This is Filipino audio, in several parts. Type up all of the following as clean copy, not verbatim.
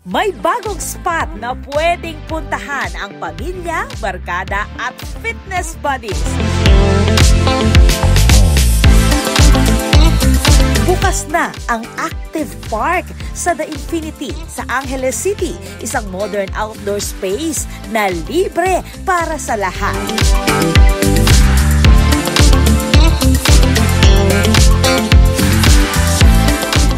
May bagong spot na pwedeng puntahan ang pamilya, barkada at fitness buddies. Bukas na ang Active Park sa The Infinity sa Angeles City, isang modern outdoor space na libre para sa lahat.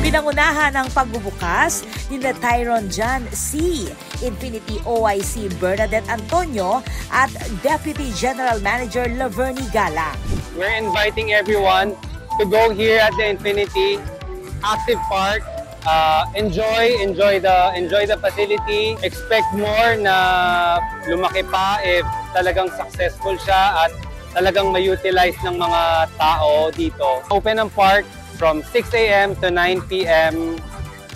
Pinangunahan ang pagbubukas ni Tyron John C., Infinity OIC Bernadette Antonio at Deputy General Manager Laverny Gala. We're inviting everyone to go here at the Infinity Active Park. Enjoy the facility. Expect more na lumaki pa if talagang successful siya at talagang ma-utilize ng mga tao dito. Open ang park from 6 a.m. to 9 p.m.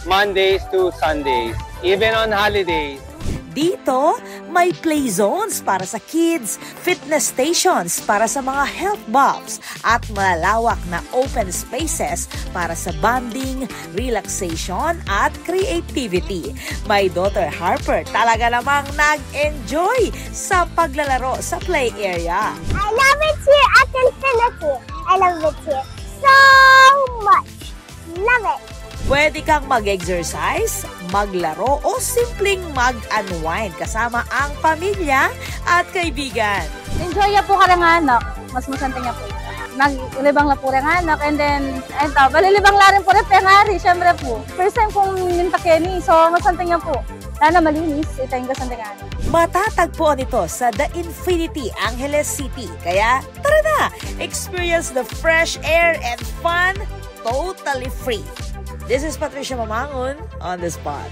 Mondays to Sundays, even on holidays. Dito, may play zones para sa kids, fitness stations para sa mga health buffs, at malawak na open spaces para sa bonding, relaxation, at creativity. My daughter Harper talaga namang nag-enjoy sa paglalaro sa play area. I love it here at Infinity. I love it here so much. Love it. Pwede kang mag-exercise, maglaro o simpleng mag-unwind kasama ang pamilya at kaibigan. Enjoy ya po karanganak. Mas masante niya po. Naglibang la po anak and then, balilibang la rin po rin pengari, syempre po. First time kong minta Kenny, so masante niya po. Lalo malinis, itayong kasante nga. Matatagpuan ito sa The Infinity, Angeles City. Kaya tara na, experience the fresh air and fun totally free. This is Patricia Mamangon on the spot.